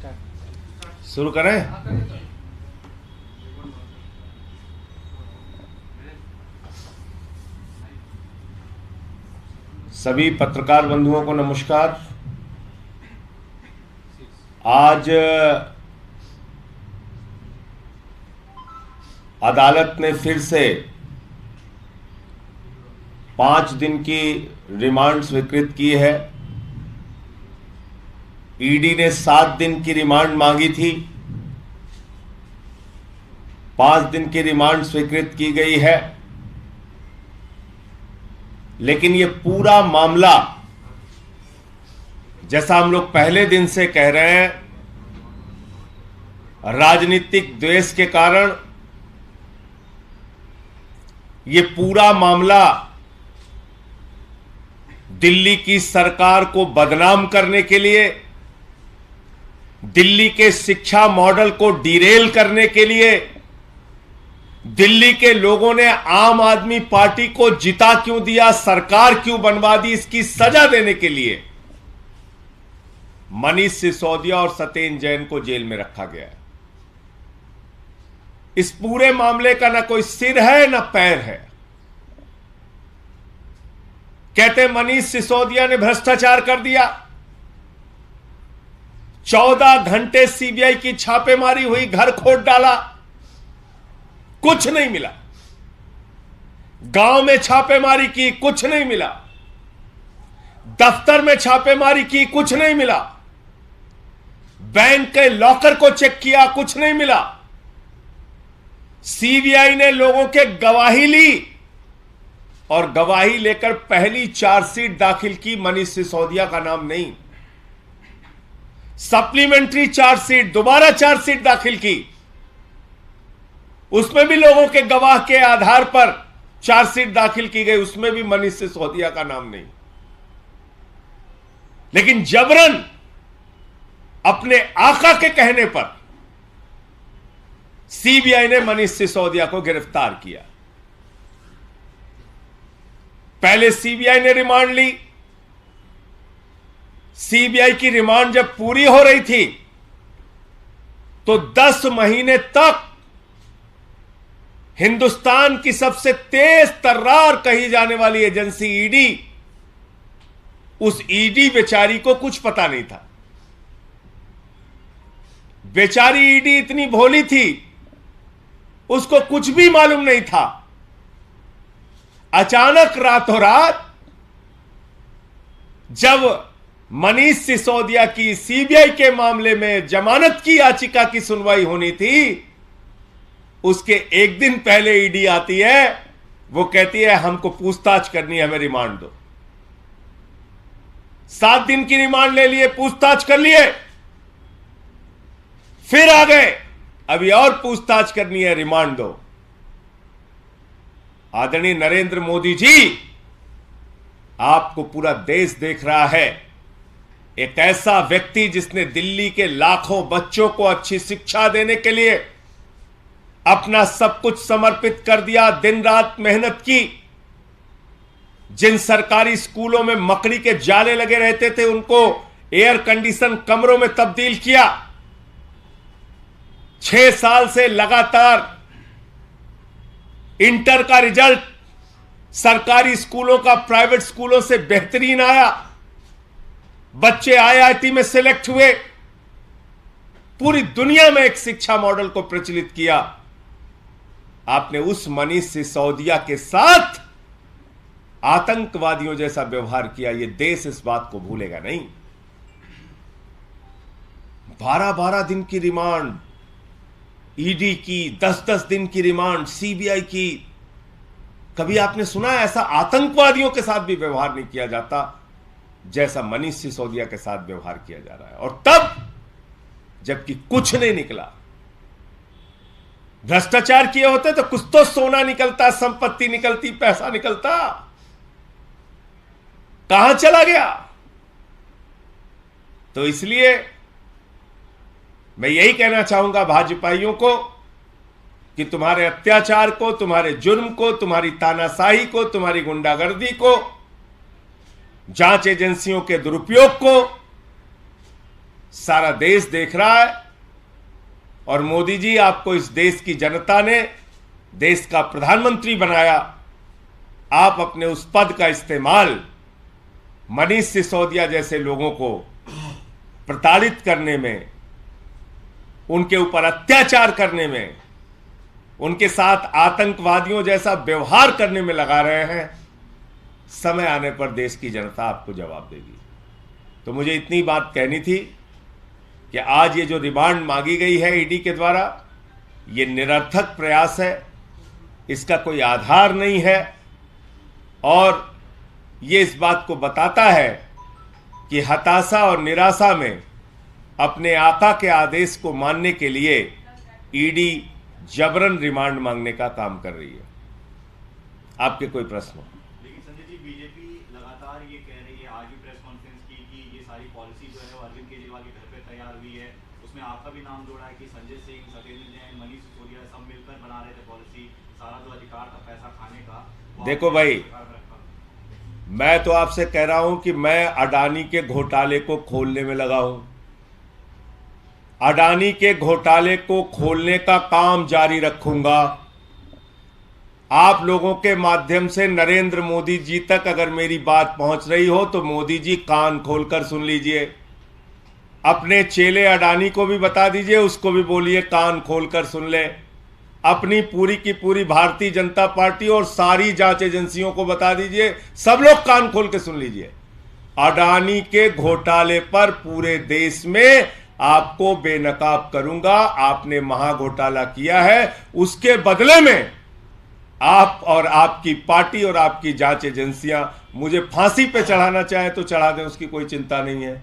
शुरू करें। सभी पत्रकार बंधुओं को नमस्कार। आज अदालत ने फिर से 5 दिन की रिमांड स्वीकृत की है। ईडी ने 7 दिन की रिमांड मांगी थी, 5 दिन की रिमांड स्वीकृत की गई है। लेकिन ये पूरा मामला, जैसा हम लोग पहले दिन से कह रहे हैं, राजनीतिक द्वेष के कारण ये पूरा मामला दिल्ली की सरकार को बदनाम करने के लिए, दिल्ली के शिक्षा मॉडल को डिरेल करने के लिए, दिल्ली के लोगों ने आम आदमी पार्टी को जिता क्यों दिया, सरकार क्यों बनवा दी, इसकी सजा देने के लिए मनीष सिसोदिया और सत्येंद्र जैन को जेल में रखा गया है। इस पूरे मामले का ना कोई सिर है ना पैर है। कहते मनीष सिसोदिया ने भ्रष्टाचार कर दिया। 14 घंटे सीबीआई की छापेमारी हुई, घर खोद डाला, कुछ नहीं मिला। गांव में छापेमारी की, कुछ नहीं मिला। दफ्तर में छापेमारी की, कुछ नहीं मिला। बैंक के लॉकर को चेक किया, कुछ नहीं मिला। सीबीआई ने लोगों के गवाही ली और गवाही लेकर पहली चार्जशीट दाखिल की, मनीष सिसोदिया का नाम नहीं। सप्लीमेंट्री चार्जशीट, दोबारा चार्जशीट दाखिल की, उसमें भी लोगों के गवाह के आधार पर चार्जशीट दाखिल की गई, उसमें भी मनीष सिसोदिया का नाम नहीं। लेकिन जबरन अपने आका के कहने पर सीबीआई ने मनीष सिसोदिया को गिरफ्तार किया। पहले सीबीआई ने रिमांड ली। सीबीआई की रिमांड जब पूरी हो रही थी तो 10 महीने तक हिंदुस्तान की सबसे तेज तर्रार कही जाने वाली एजेंसी ईडी, उस ईडी बेचारी को कुछ पता नहीं था। बेचारी ईडी इतनी भोली थी, उसको कुछ भी मालूम नहीं था। अचानक रातों रात जब मनीष सिसोदिया की सीबीआई के मामले में जमानत की याचिका की सुनवाई होनी थी, उसके एक दिन पहले ईडी आती है, वो कहती है हमको पूछताछ करनी है, हमें रिमांड दो। 7 दिन की रिमांड ले लिए, पूछताछ कर लिए, फिर आ गए, अभी और पूछताछ करनी है, रिमांड दो। आदरणीय नरेंद्र मोदी जी, आपको पूरा देश देख रहा है। एक ऐसा व्यक्ति जिसने दिल्ली के लाखों बच्चों को अच्छी शिक्षा देने के लिए अपना सब कुछ समर्पित कर दिया, दिन रात मेहनत की, जिन सरकारी स्कूलों में मकड़ी के जाले लगे रहते थे उनको एयर कंडीशन कमरों में तब्दील किया। 6 साल से लगातार इंटर का रिजल्ट सरकारी स्कूलों का प्राइवेट स्कूलों से बेहतरीन आया। बच्चे आईआईटी में सिलेक्ट हुए। पूरी दुनिया में एक शिक्षा मॉडल को प्रचलित किया। आपने उस मनीष सिसोदिया के साथ आतंकवादियों जैसा व्यवहार किया। यह देश इस बात को भूलेगा नहीं। 12-12 दिन की रिमांड ईडी की, 10-10 दिन की रिमांड सीबीआई की। कभी आपने सुना ऐसा आतंकवादियों के साथ भी व्यवहार नहीं किया जाता जैसा मनीष सिसोदिया के साथ व्यवहार किया जा रहा है। और तब जबकि कुछ नहीं निकला। भ्रष्टाचार किए होते तो कुछ तो सोना निकलता, संपत्ति निकलती, पैसा निकलता। कहां चला गया? तो इसलिए मैं यही कहना चाहूंगा भाजपाइयों को कि तुम्हारे अत्याचार को, तुम्हारे जुर्म को, तुम्हारी तानाशाही को, तुम्हारी गुंडागर्दी को, जांच एजेंसियों के दुरुपयोग को सारा देश देख रहा है। और मोदी जी, आपको इस देश की जनता ने देश का प्रधानमंत्री बनाया। आप अपने उस पद का इस्तेमाल मनीष सिसोदिया जैसे लोगों को प्रताड़ित करने में, उनके ऊपर अत्याचार करने में, उनके साथ आतंकवादियों जैसा व्यवहार करने में लगा रहे हैं। समय आने पर देश की जनता आपको जवाब देगी। तो मुझे इतनी बात कहनी थी कि आज ये जो रिमांड मांगी गई है ईडी के द्वारा, ये निरर्थक प्रयास है, इसका कोई आधार नहीं है। और ये इस बात को बताता है कि हताशा और निराशा में अपने आका के आदेश को मानने के लिए ईडी जबरन रिमांड मांगने का काम कर रही है। आपके कोई प्रश्न हो? लेकिन संजय जी, बीजेपी लगातार ये कह रही है, आज भी प्रेस कॉन्फ्रेंस की, कि ये सारी पॉलिसी जो है वो अरविंद केजरीवाल के घर पे तैयार हुई है। उसमें आपका भी नाम जोड़ा है कि संजय सिंह, सत्येंद्र जैन, मनीष सिसोदिया सब मिलकर बना रहे थे पॉलिसी। सारा जो अधिकार था पैसा खाने का, देखो भाई, मैं तो आपसे कह रहा हूं कि मैं अडानी के घोटाले को खोलने में लगा हूं। अडानी के घोटाले को खोलने का काम जारी रखूंगा। आप लोगों के माध्यम से नरेंद्र मोदी जी तक अगर मेरी बात पहुंच रही हो तो मोदी जी कान खोलकर सुन लीजिए। अपने चेले अडानी को भी बता दीजिए, उसको भी बोलिए कान खोलकर सुन ले। अपनी पूरी की पूरी भारतीय जनता पार्टी और सारी जांच एजेंसियों को बता दीजिए, सब लोग कान खोल के सुन लीजिए। अडानी के घोटाले पर पूरे देश में आपको बेनकाब करूंगा। आपने महाघोटाला किया है, उसके बदले में आप और आपकी पार्टी और आपकी जांच एजेंसियां मुझे फांसी पे चढ़ाना चाहे तो चढ़ा दें, उसकी कोई चिंता नहीं है।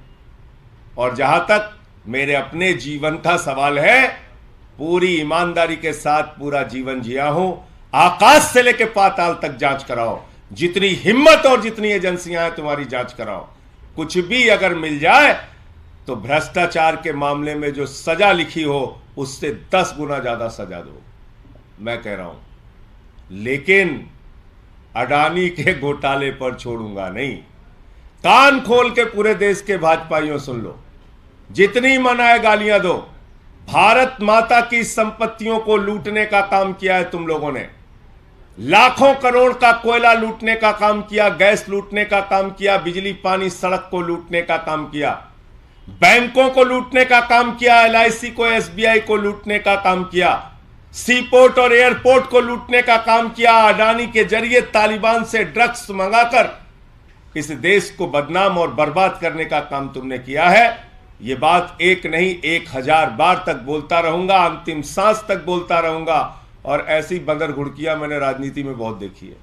और जहां तक मेरे अपने जीवन का सवाल है, पूरी ईमानदारी के साथ पूरा जीवन जिया हूं। आकाश से लेकर पाताल तक जांच कराओ, जितनी हिम्मत और जितनी एजेंसियां हैं तुम्हारी जांच कराओ। कुछ भी अगर मिल जाए तो भ्रष्टाचार के मामले में जो सजा लिखी हो उससे 10 गुना ज्यादा सजा दो, मैं कह रहा हूं। लेकिन अडानी के घोटाले पर छोड़ूंगा नहीं। कान खोल के पूरे देश के भाजपाइयों सुन लो, जितनी मन आए गालियां दो। भारत माता की संपत्तियों को लूटने का काम किया है तुम लोगों ने। लाखों करोड़ का कोयला लूटने का काम किया, गैस लूटने का काम किया, बिजली पानी सड़क को लूटने का काम किया, बैंकों को लूटने का काम किया, LIC को, SBI को लूटने का काम किया, सीपोर्ट और एयरपोर्ट को लूटने का काम किया। अडानी के जरिए तालिबान से ड्रग्स मंगाकर इस देश को बदनाम और बर्बाद करने का काम तुमने किया है। ये बात एक नहीं 1000 बार तक बोलता रहूंगा, अंतिम सांस तक बोलता रहूंगा। और ऐसी बंदर घुड़कियां मैंने राजनीति में बहुत देखी है।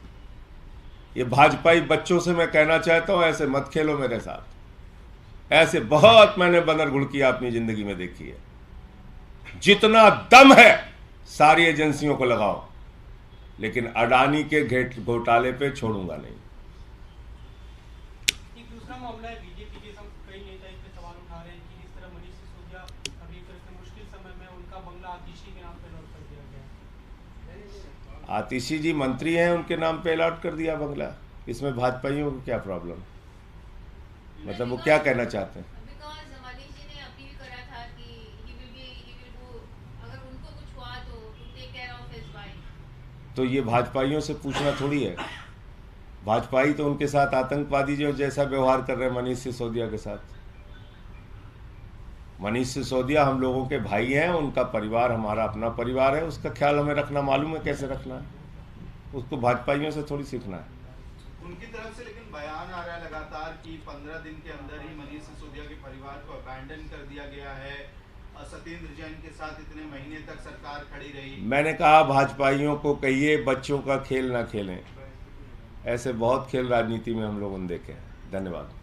ये भाजपाई बच्चों से मैं कहना चाहता हूं, ऐसे मत खेलो मेरे साथ। ऐसे बहुत मैंने बंदर घुड़कियां अपनी जिंदगी में देखी है। जितना दम है सारी एजेंसियों को लगाओ, लेकिन अडानी के घोटाले पे छोड़ूंगा नहीं। एक दूसरा मामला है, बीजेपी के कई नेता इस पे सवाल उठा रहे हैं कि जिस तरह मनीष सिसोदिया अभी इतने मुश्किल समय में उनका बंगला आतिशी के नाम पे अलॉट कर दिया गया। आतिशी जी मंत्री हैं, उनके नाम पे अलॉट कर दिया बंगला। इसमें भाजपाइयों को क्या प्रॉब्लम? मतलब वो क्या कहना चाहते हैं? तो ये भाजपाइयों से पूछना थोड़ी है। भाजपाई तो उनके साथ आतंकवादी जो जैसा व्यवहार कर रहे हैं मनीष सिसोदिया के साथ। मनीष सिसोदिया हम लोगों के भाई हैं, उनका परिवार हमारा अपना परिवार है, उसका ख्याल हमें रखना मालूम है कैसे रखना है। उसको भाजपाइयों से थोड़ी सीखना है। उनकी तरफ से लेकिन बयान आ रहा है लगातार कि 15 दिन के अंदर ही मनीष सिसोदिया के परिवार को अबैंडन कर दिया गया है। सत्येंद्र जैन के साथ इतने महीने तक सरकार खड़ी रही। मैंने कहा भाजपाइयों को कहिए बच्चों का खेल ना खेलें। ऐसे बहुत खेल राजनीति में हम लोगों ने देखे हैं। धन्यवाद।